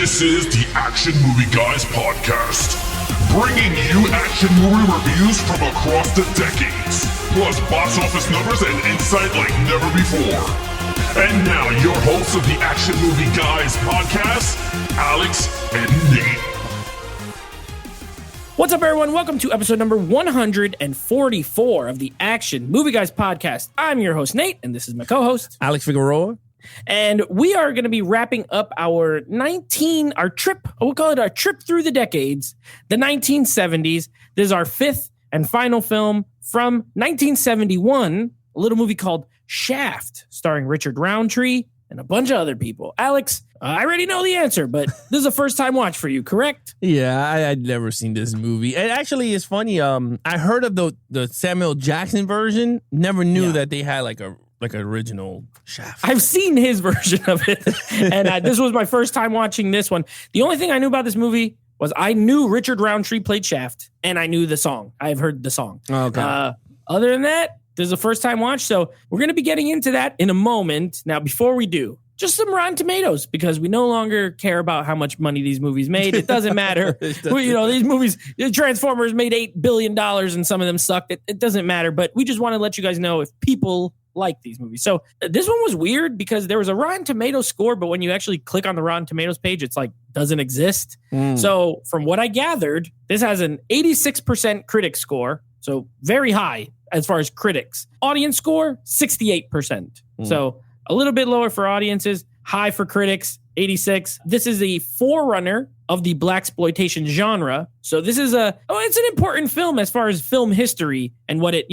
This is the Action Movie Guys podcast, bringing you action movie reviews from across the decades, plus box office numbers and insight like never before. And now, your hosts of the Action Movie Guys podcast, Alex and Nate. What's up, everyone? Welcome to episode number 144 of the Action Movie Guys podcast. I'm your host, Nate, and this is my co-host, Alex Figueroa. And we are going to be wrapping up our trip, we'll call it our trip through the decades, the 1970s. This is our fifth and final film from 1971, a little movie called Shaft, starring Richard Roundtree and a bunch of other people. Alex, I already know the answer, but this is a first-time watch for you, correct? Yeah, I'd never seen this movie. It actually is funny. I heard of the Samuel Jackson version. Never knew that they had like an original Shaft. I've seen his version of it, and this was my first time watching this one. The only thing I knew about this movie was I knew Richard Roundtree played Shaft, and I knew the song. I've heard the song. Okay. Other than that, this is a first-time watch, so we're going to be getting into that in a moment. Now, before we do, just some Rotten Tomatoes, because we no longer care about how much money these movies made. It doesn't matter. These movies, Transformers made $8 billion, and some of them sucked. It doesn't matter, but we just want to let you guys know if people like these movies. So this one was weird because there was a Rotten Tomatoes score, but when you actually click on the Rotten Tomatoes page, it's like doesn't exist. So from what I gathered, this has an 86% critic score, so very high as far as critics. Audience score, 68%. So a little bit lower for audiences, high for critics, 86. This is a forerunner of the blaxploitation genre. So this is it's an important film as far as film history and what it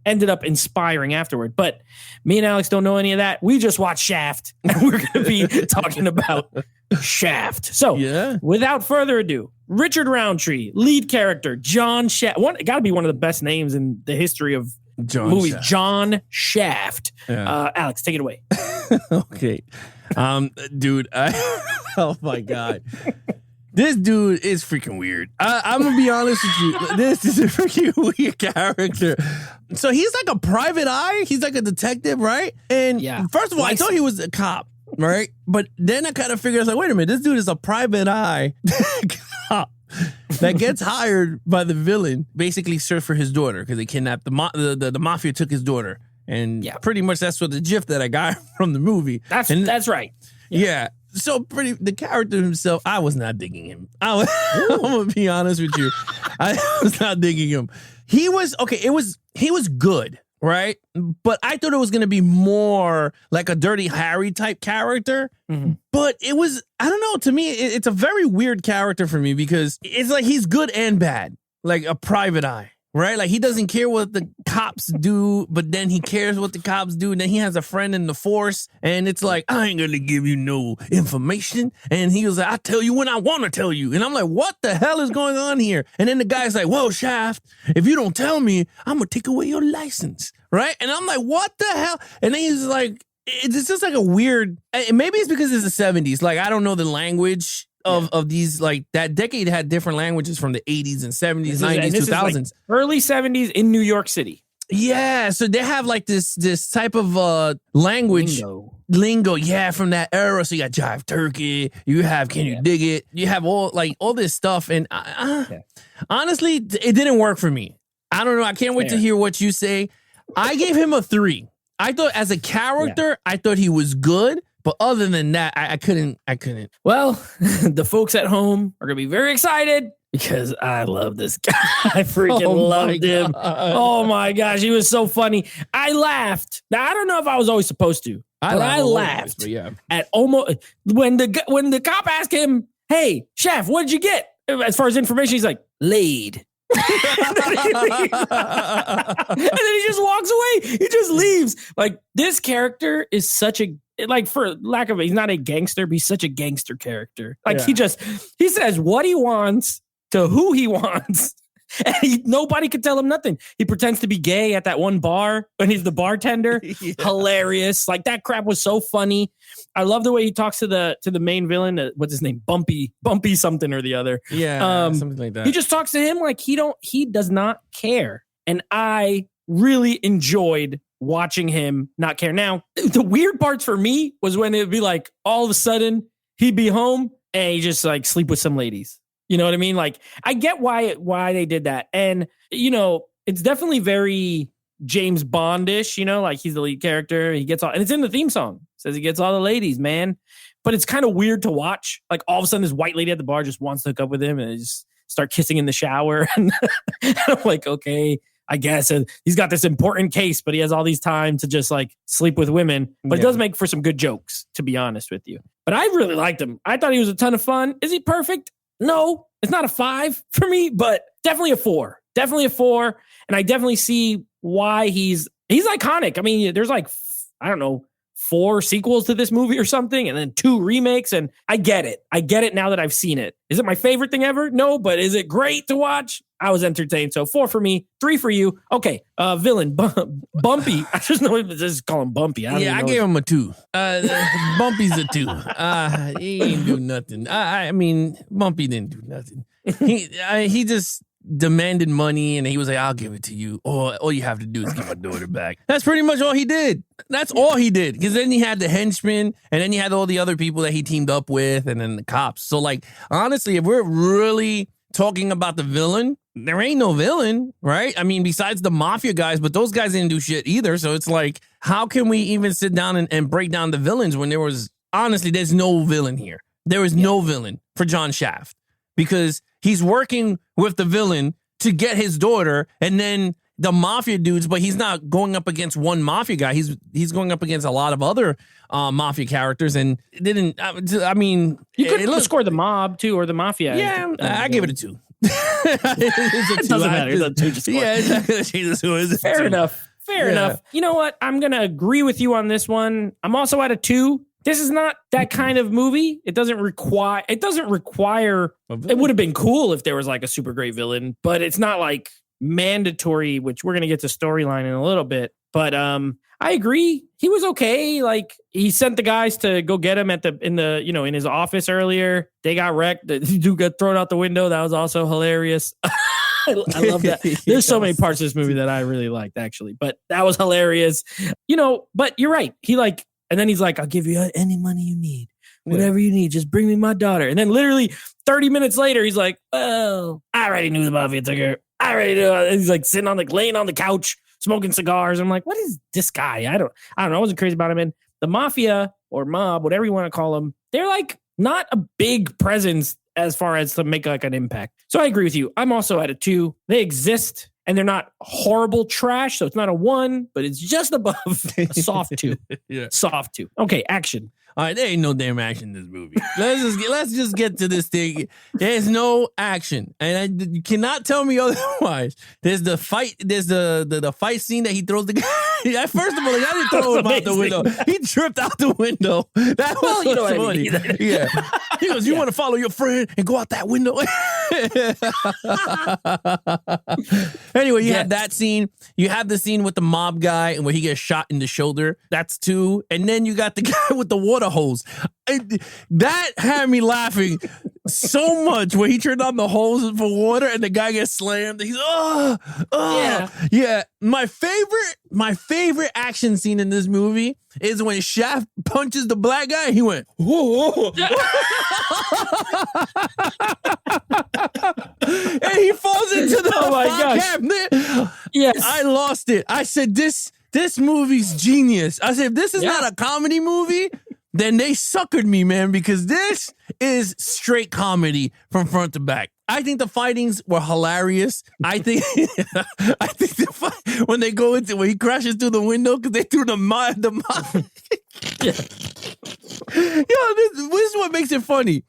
ended up inspiring afterward. But me and Alex don't know any of that. We just watched Shaft, and we're going to be talking about Shaft. So without further ado, Richard Roundtree, lead character, John Shaft. Got to be one of the best names in the history of movies. Shaft. John Shaft. Alex, take it away. Okay. Dude, oh my God. This dude is freaking weird. I'm going to be honest with you. This is a freaking weird character. So he's like a private eye. He's like a detective, right? And first of all, I thought he was a cop, right? But then I kind of figured, I was like, wait a minute, this dude is a private eye cop that gets hired by the villain, basically serve for his daughter because they kidnapped the mafia took his daughter. And pretty much that's what the gif that I got from the movie. That's right. Yeah. So the character himself, I was not digging him. I'm gonna be honest with you. I was not digging him. He was good, right? But I thought it was gonna be more like a Dirty Harry type character. Mm-hmm. But it was, I don't know, to me, it's a very weird character for me because it's like he's good and bad, like a private eye. Right? Like he doesn't care what the cops do, but then he cares what the cops do. And then he has a friend in the force. And it's like, I ain't going to give you no information. And he was like, I tell you when I want to tell you. And I'm like, what the hell is going on here? And then the guy's like, well, Shaft, if you don't tell me, I'm going to take away your license. Right? And I'm like, what the hell? And then he's like, it's just like a weird, maybe it's because it's the 70s. Like, I don't know the language of these, like that decade had different languages from the 80s and 70s, 90s, 2000s. Like early 70s in New York City. Yeah, so they have like this type of language lingo, from that era. So you got Jive Turkey, you have Can You Dig It, you have all this stuff, and honestly, it didn't work for me. I don't know. I can't wait to hear what you say. I gave him a 3. I thought as a character, I thought he was good. But other than that, I couldn't. Well, the folks at home are going to be very excited because I love this guy. I freaking loved him. Oh my gosh, he was so funny. I laughed. Now, I don't know if I was always supposed to, but I laughed at almost when the cop asked him, hey, Shaft, what did you get? As far as information, he's like, laid. And then he just walks away. He just leaves. Like, this character is such a, like, for lack of it, he's not a gangster, but he's such a gangster character. Like, he says what he wants to who he wants. And nobody could tell him nothing. He pretends to be gay at that one bar when he's the bartender. Hilarious. Like, that crap was so funny. I love the way he talks to the main villain. What's his name? Bumpy something or the other. Yeah, something like that. He just talks to him like he does not care. And I really enjoyed watching him not care. Now, the weird parts for me was when it'd be like all of a sudden he'd be home and he just like sleep with some ladies. You know what I mean? Like, I get why they did that. And, you know, it's definitely very James Bondish, you know, like he's the lead character. He gets all, and it's in the theme song. It says he gets all the ladies, man. But it's kind of weird to watch. Like, all of a sudden, this white lady at the bar just wants to hook up with him and they just start kissing in the shower. And I'm like, okay, I guess. And he's got this important case, but he has all these time to just like sleep with women. But it does make for some good jokes, to be honest with you. But I really liked him. I thought he was a ton of fun. Is he perfect? No, it's not a 5 for me, but definitely a 4. Definitely a 4. And I definitely see why he's iconic. I mean, there's like, I don't know, 4 sequels to this movie or something, and then 2 remakes. And I get it. I get it now that I've seen it. Is it my favorite thing ever? No, but is it great to watch? I was entertained. So 4 for me, 3 for you. Okay, villain, Bumpy. I just know just call him Bumpy. I gave him a 2. Bumpy's a 2. He ain't do nothing. I mean, Bumpy didn't do nothing. He just demanded money, and he was like, "I'll give it to you. All you have to do is give my daughter back." That's pretty much all he did. That's all he did. Because then he had the henchmen, and then he had all the other people that he teamed up with, and then the cops. So, like, honestly, if we're really talking about the villain, there ain't no villain, right? I mean, besides the mafia guys, but those guys didn't do shit either. So it's like, how can we even sit down and break down the villains when there was, honestly, there's no villain here. There is no villain for John Shaft because he's working with the villain to get his daughter and then the mafia dudes, but he's not going up against one mafia guy. He's going up against a lot of other mafia characters and I mean, you could score the mob too, or the mafia. Yeah, I give it a 2. It doesn't matter. It's a 2 to score. Yeah, it's fair enough. Fair enough. You know what? I'm going to agree with you on this one. I'm also at a 2. This is not that kind of movie. It doesn't require, it would have been cool if there was like a super great villain, but it's not like mandatory, which we're going to get to storyline in a little bit. But I agree. He was okay. Like, he sent the guys to go get him in his office earlier. They got wrecked. The dude got thrown out the window. That was also hilarious. I love that. There's so many parts of this movie that I really liked, actually, but that was hilarious. But you're right. And then he's like, "I'll give you any money you need, whatever you need. Just bring me my daughter." And then literally 30 minutes later, he's like, "Oh, I already knew the mafia took her. I already knew." And he's like laying on the couch, smoking cigars. I'm like, what is this guy? I don't know. I wasn't crazy about him. And the mafia or mob, whatever you want to call them, they're like not a big presence as far as to make like an impact. So I agree with you. I'm also at a 2. They exist. And they're not horrible trash, so it's not a 1, but it's just above a soft 2. Yeah. Soft 2. Okay, action. All right, there ain't no damn action in this movie. Let's just get to this thing. There's no action, and you cannot tell me otherwise. There's the fight. There's the fight scene that he throws the guy. First of all, I didn't throw him out the window. He tripped out the window. That was funny. I mean. Yeah. He goes, "You want to follow your friend and go out that window?" Anyway, you have that scene. You have the scene with the mob guy and where he gets shot in the shoulder. That's 2. And then you got the guy with the water hose. That had me laughing so much when he turned on the hose for water and the guy gets slammed. He's yeah. My favorite action scene in this movie is when Shaft punches the black guy. He went, "Whoa." And he falls into the cabinet. Yes. I lost it. I said, this movie's genius. I said, if this is not a comedy movie, then they suckered me, man, because this is straight comedy from front to back. I think the fightings were hilarious. I think the fight, when he crashes through the window because they threw the mob. Yeah. This is what makes it funny.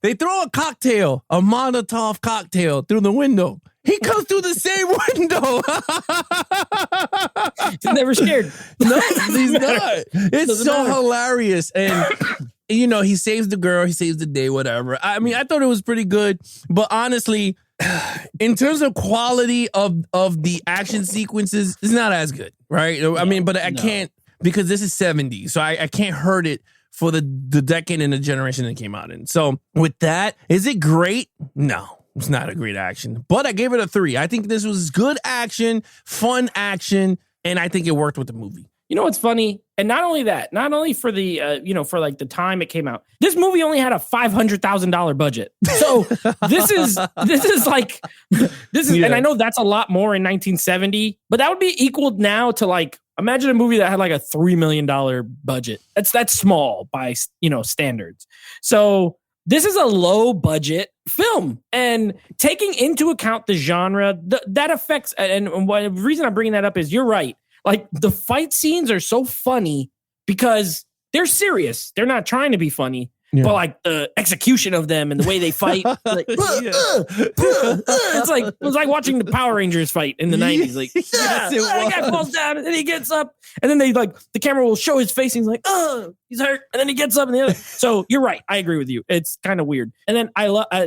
They throw a Molotov cocktail through the window. He comes through the same window. He's never scared. No, he's not. It's so hilarious. And, he saves the girl. He saves the day, whatever. I mean, I thought it was pretty good. But honestly, in terms of quality of the action sequences, it's not as good, right? I mean, but I can't, because this is 70s. So I can't hurt it for the decade and the generation that came out in. So with that, is it great? No. It's not a great action, but I gave it a 3. I think this was good action, fun action, and I think it worked with the movie. You know what's funny? And not only that, not only for the, for like the time it came out, this movie only had a $500,000 budget. So this is, and I know that's a lot more in 1970, but that would be equal now to like, imagine a movie that had like a $3 million budget. That's small by, standards. So this is a low budget film, and taking into account the genre, that affects, and the reason I'm bringing that up is you're right. Like the fight scenes are so funny because they're serious. They're not trying to be funny, but like the execution of them and the way they fight, like, it was like watching the Power Rangers fight in the 90s. Like, the guy falls down and then he gets up, and then the camera will show his face and he's like, he's hurt, and then he gets up and the other. So you're right. I agree with you. It's kind of weird. And then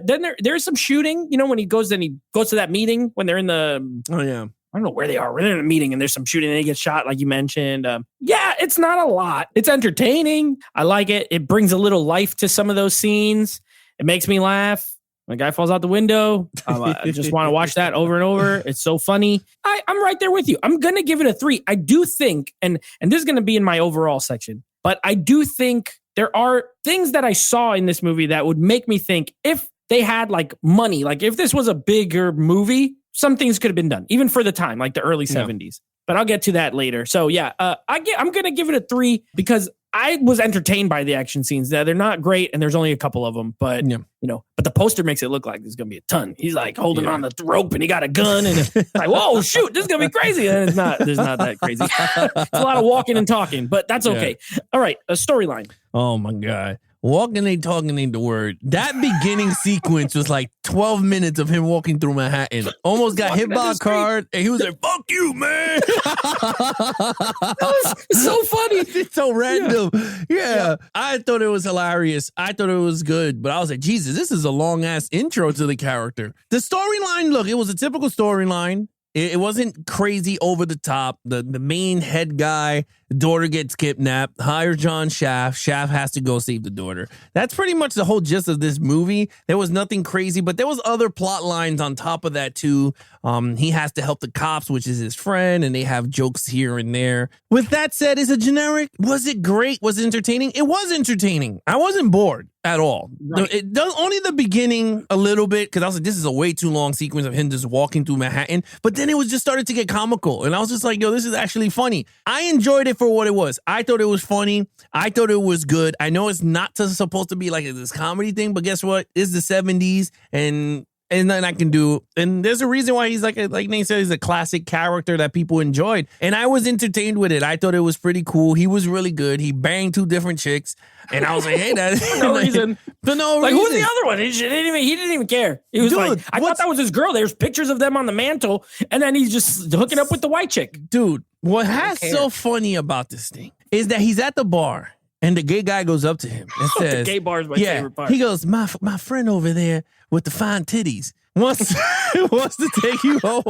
then there's some shooting. When he goes to that meeting when they're in the I don't know where they are. We're in a meeting and there's some shooting and he gets shot, like you mentioned. It's not a lot. It's entertaining. I like it. It brings a little life to some of those scenes. It makes me laugh. When a guy falls out the window, I just want to watch that over and over. It's so funny. I'm right there with you. I'm going to give it a 3. I do think, and this is going to be in my overall section, but I do think there are things that I saw in this movie that would make me think if they had like money, like if this was a bigger movie, some things could have been done, even for the time, like the early 70s. But I'll get to that later. So I'm going to give it a 3 because I was entertained by the action scenes. They're not great, and there's only a couple of them. But but the poster makes it look like there's going to be a ton. He's like holding on the rope, and he got a gun, and it's like, whoa, shoot, this is going to be crazy. And it's not. There's not that crazy. It's a lot of walking and talking, but that's okay. All right, a storyline. Oh my God. Walking and talking ain't the word. That beginning sequence was like 12 minutes of him walking through Manhattan. Almost got hit by a car, and he was like, fuck you, man. That was so funny. It's so random. Yeah. I thought it was hilarious. I thought it was good, but I was like, Jesus, this is a long-ass intro to the character. The storyline, look, it was a typical storyline. It wasn't crazy over the top. The main head guy, the daughter gets kidnapped, hires John Shaft. Shaft has to go save the daughter. That's pretty much the whole gist of this movie. There was nothing crazy, but there was other plot lines on top of that too. He has to help the cops, which is his friend, and they have jokes here and there. With that said, is it generic? Was it great? Was it entertaining? It was entertaining. I wasn't bored at all. Right. It does only the beginning a little bit, because I was like, this is a way too long sequence of him just walking through Manhattan. But then it was just started to get comical, and I was just like, yo, this is actually funny. I enjoyed it for what it was. I thought it was funny. I thought it was good. I know it's not supposed to be like this comedy thing, but guess what? It's the 70s, and nothing I can do. And there's a reason why he's like Nate said, he's a classic character that people enjoyed. And I was entertained with it. I thought it was pretty cool. He was really good. He banged 2 different chicks. And I was like, hey, that for no reason. For no like, reason. who's the other one? He didn't even care. He was like, I thought that was his girl. There's pictures of them on the mantle. And then he's just hooking up with the white chick. Dude, what's so funny about this thing is that he's at the bar. And the gay guy goes up to him and says, the gay bar is my favorite part. He goes, my friend over there with the fine titties wants to take you home.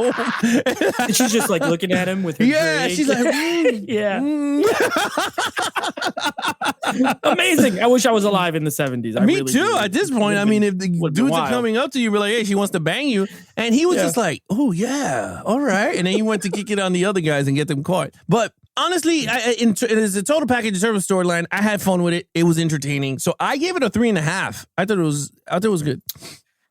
And she's just like looking at him with her drink. She's like, Amazing. I wish I was alive in the 70s. Me really too. At this point, I mean, if the dudes are coming up to you, be like, hey, she wants to bang you. And he was just like, oh, yeah, all right. And then he went to kick it on the other guys and get them caught. But honestly, as a total package in terms of storyline, I had fun with it. It was entertaining. So I gave it a 3.5. I thought it was good.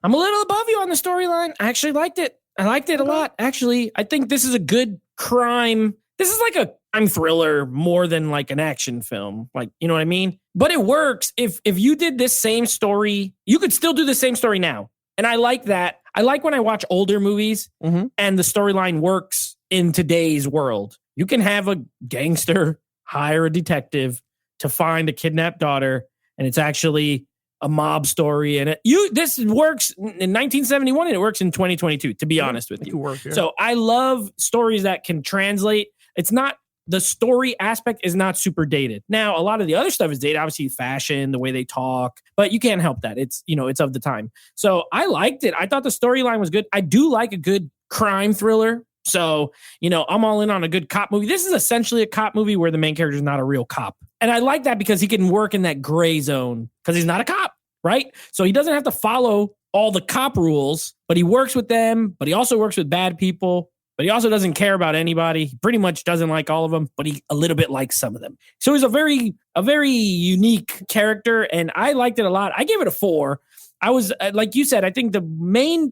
I'm a little above you on the storyline. I actually liked it. I liked it a lot. Actually, I think this is a good crime. This is like a crime thriller more than like an action film. Like, you know what I mean? But it works. If you did this same story, you could still do the same story now. And I like that. I like when I watch older movies and the storyline works in today's world. You can have a gangster hire a detective to find a kidnapped daughter, and it's actually a mob story. And this works in 1971, and it works in 2022, to be honest with you. So I love stories that can translate. It's not, the story aspect is not super dated. Now, a lot of the other stuff is dated, obviously fashion, the way they talk, but you can't help that. It's, it's of the time. So I liked it. I thought the storyline was good. I do like a good crime thriller. So, I'm all in on a good cop movie. This is essentially a cop movie where the main character is not a real cop. And I like that because he can work in that gray zone because he's not a cop, right? So he doesn't have to follow all the cop rules, but he works with them, but he also works with bad people. but he also doesn't care about anybody. He pretty much doesn't like all of them, but he a little bit likes some of them. So he's a very unique character, and I liked it a lot. I gave it a 4. I was like you said, I think the main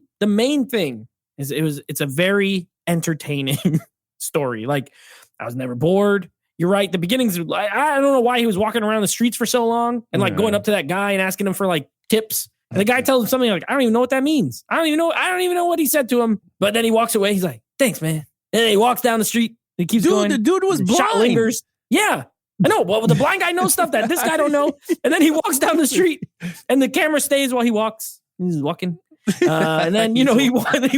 thing is it's a very entertaining story. Like, I was never bored. You're right. The beginnings, I don't know why he was walking around the streets for so long and like going up to that guy and asking him for like tips. And the guy tells him something like, I don't even know what that means. I don't even know what he said to him. But then he walks away. He's like, thanks, man. And then he walks down the street. He keeps going. The dude was blind. Shot lingers. Yeah. I know. Well, the blind guy knows stuff that this guy don't know. And then he walks down the street and the camera stays while he walks. He's walking. And then, he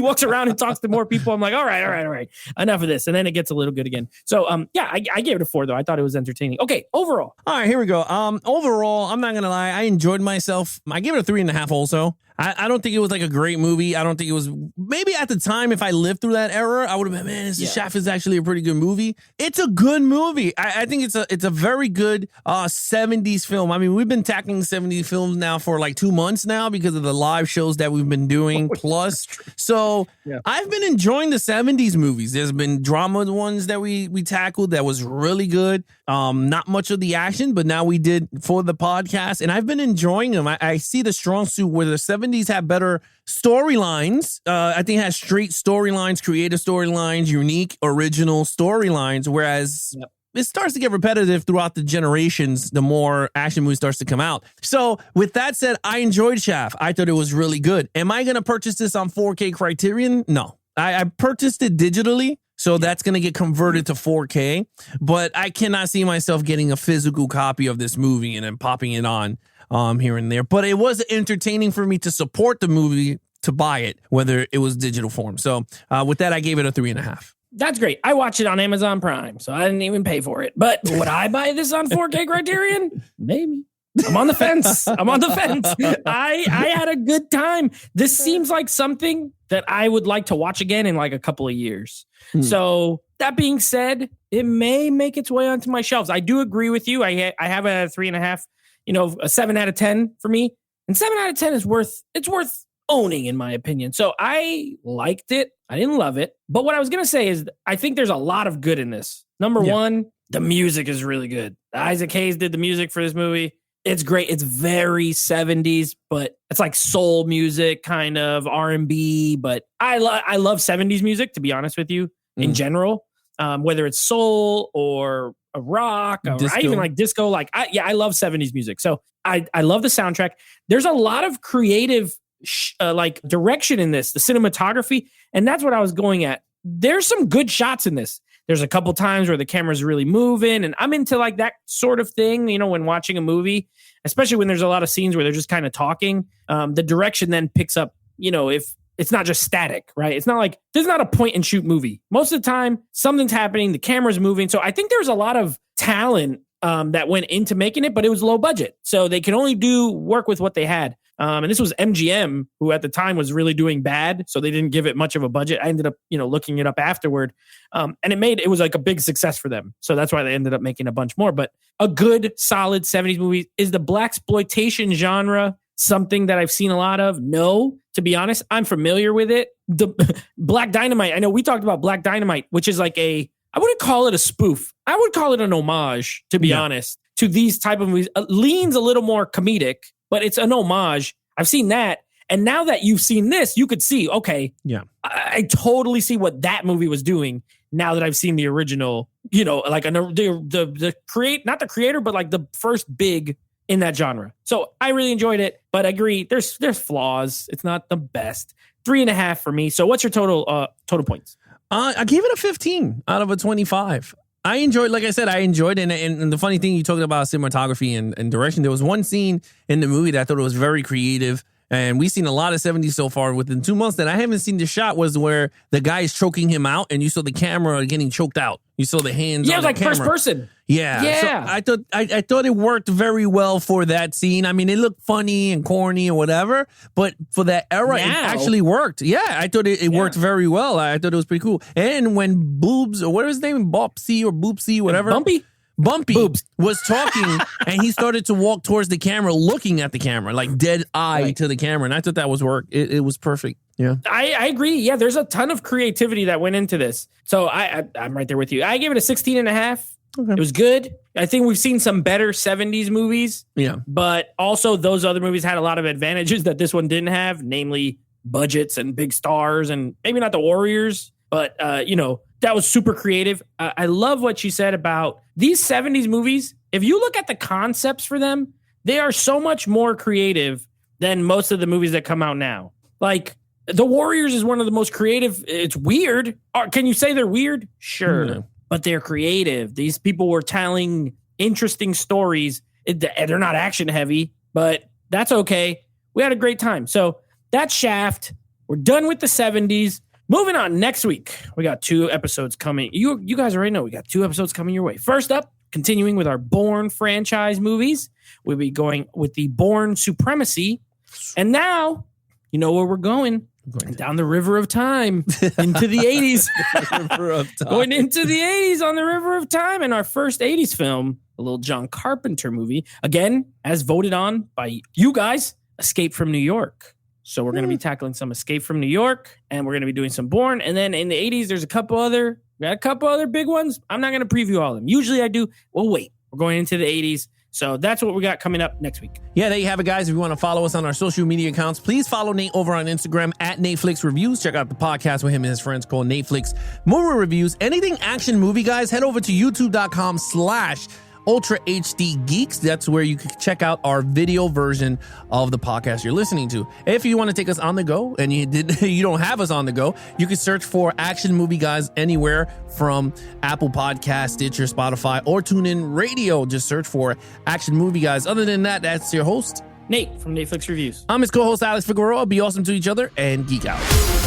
walks around and talks to more people. I'm like, all right. Enough of this. And then it gets a little good again. So, I gave it a 4 though. I thought it was entertaining. Okay. Overall. All right, here we go. Overall, I'm not going to lie. I enjoyed myself. I gave it a 3.5 also. I don't think it was like a great movie. I don't think it was, maybe at the time, if I lived through that era, I would have been, man, Shaft is actually a pretty good movie. It's a good movie. I think it's a very good 70s film. I mean, we've been tackling 70s films now for like 2 months now because of the live shows that we've been doing plus. So I've been enjoying the 70s movies. There's been drama ones that we tackled that was really good. Not much of the action, but now we did for the podcast, and I've been enjoying them. I see the strong suit where the 70s have better storylines. I think it has straight storylines, creative storylines, unique, original storylines, whereas it starts to get repetitive throughout the generations the more action movie starts to come out. So with that said, I enjoyed Shaft. I thought it was really good. Am I going to purchase this on 4K Criterion? No. I purchased it digitally. So that's going to get converted to 4K, but I cannot see myself getting a physical copy of this movie and then popping it on here and there. But it was entertaining for me to support the movie, to buy it, whether it was digital form. So with that, I gave it a 3.5. That's great. I watched it on Amazon Prime, so I didn't even pay for it. But would I buy this on 4K Criterion? Maybe. I'm on the fence. I had a good time. This seems like something that I would like to watch again in like a couple of years. So that being said, it may make its way onto my shelves. I do agree with you. I have a 3.5, a 7 out of 10 for me. And 7 out of 10 is worth owning, in my opinion. So I liked it. I didn't love it. But what I was going to say is I think there's a lot of good in this. Number one, the music is really good. Isaac Hayes did the music for this movie. It's great. It's very 70s, but it's like soul music, kind of R&B. But I love 70s music, to be honest with you, in general, whether it's soul or a rock, or I even like disco. I love 70s music. So I love the soundtrack. There's a lot of creative direction in this, the cinematography. And that's what I was going at. There's some good shots in this. There's a couple times where the camera's really moving, and I'm into like that sort of thing, when watching a movie, especially when there's a lot of scenes where they're just kind of talking. The direction then picks up, if it's not just static, right? It's not like, there's not a point and shoot movie. Most of the time, something's happening, the camera's moving. So I think there's a lot of talent that went into making it, but it was low budget. So they can only work with what they had. And this was MGM, who at the time was really doing bad. So they didn't give it much of a budget. I ended up, looking it up afterward. And it was like a big success for them. So that's why they ended up making a bunch more. But a good, solid 70s movie. Is the blaxploitation genre something that I've seen a lot of? No, to be honest. I'm familiar with it. The Black Dynamite. I know we talked about Black Dynamite, which is like I wouldn't call it a spoof. I would call it an homage, to be honest, to these type of movies. Leans a little more comedic, but it's an homage. I've seen that. And now that you've seen this, you could see, okay, I totally see what that movie was doing now that I've seen the original, like not the creator, but like the first big in that genre. So I really enjoyed it, but I agree, there's flaws. It's not the best. 3.5 for me. So what's your total points? I gave it a 15 out of a 25. I enjoyed, like I said, I enjoyed it. And the funny thing, you talked about cinematography and direction. There was one scene in the movie that I thought was very creative. And we've seen a lot of 70s so far within 2 months that I haven't seen. The shot was where the guy is choking him out and you saw the camera getting choked out. You saw the hands on the like camera. First person. Yeah. So I thought it worked very well for that scene. I mean, it looked funny and corny or whatever, but for that era, it actually worked. Yeah, I thought it worked very well. I thought it was pretty cool. And when Boobs, or what was his name? Bopsy or Boopsy, whatever. Bumpy Boobs was talking and he started to walk towards the camera, looking at the camera, like dead eye to the camera. And I thought that was work. It was perfect. Yeah. I agree. Yeah, there's a ton of creativity that went into this. So I'm right there with you. I gave it a 16.5. Okay. It was good. I think we've seen some better 70s movies. Yeah. But also those other movies had a lot of advantages that this one didn't have, namely budgets and big stars and maybe not the Warriors, but, that was super creative. I love what you said about these 70s movies. If you look at the concepts for them, they are so much more creative than most of the movies that come out now. Like, The Warriors is one of the most creative. It's weird. Can you say they're weird? Sure. No. But they're creative. These people were telling interesting stories. They're not action heavy, but that's okay. We had a great time. So that's Shaft. We're done with the 70s. Moving on, next week, we got 2 episodes coming. You guys already know we got 2 episodes coming your way. First up, continuing with our Bourne franchise movies, we'll be going with the Bourne Supremacy. And now, you know where we're going. Down the river of time into the 80s. Going into the 80s on the river of time. And our first 80s film, a little John Carpenter movie. Again, as voted on by you guys, Escape from New York. So we're going to be tackling some Escape from New York, and we're going to be doing some Bourne. And then in the 80s, there's a couple other big ones. I'm not going to preview all of them. Usually I do. Well, wait, we're going into the 80s. So that's what we got coming up next week. Yeah, there you have it, guys. If you want to follow us on our social media accounts, please follow Nate over on Instagram at NateFlix Reviews. Check out the podcast with him and his friends called NateFlix Movie Reviews. Anything action movie, guys, head over to youtube.com/Ultra HD Geeks. That's where you can check out our video version of the podcast you're listening to. If you want to take us on the go and you don't have us on the go, you can search for Action Movie Guys anywhere from Apple Podcasts, Stitcher, Spotify, or TuneIn Radio. Just search for Action Movie Guys. Other than that, that's your host, Nate from NateFlix Reviews. I'm his co-host, Alex Figueroa. Be awesome to each other and geek out.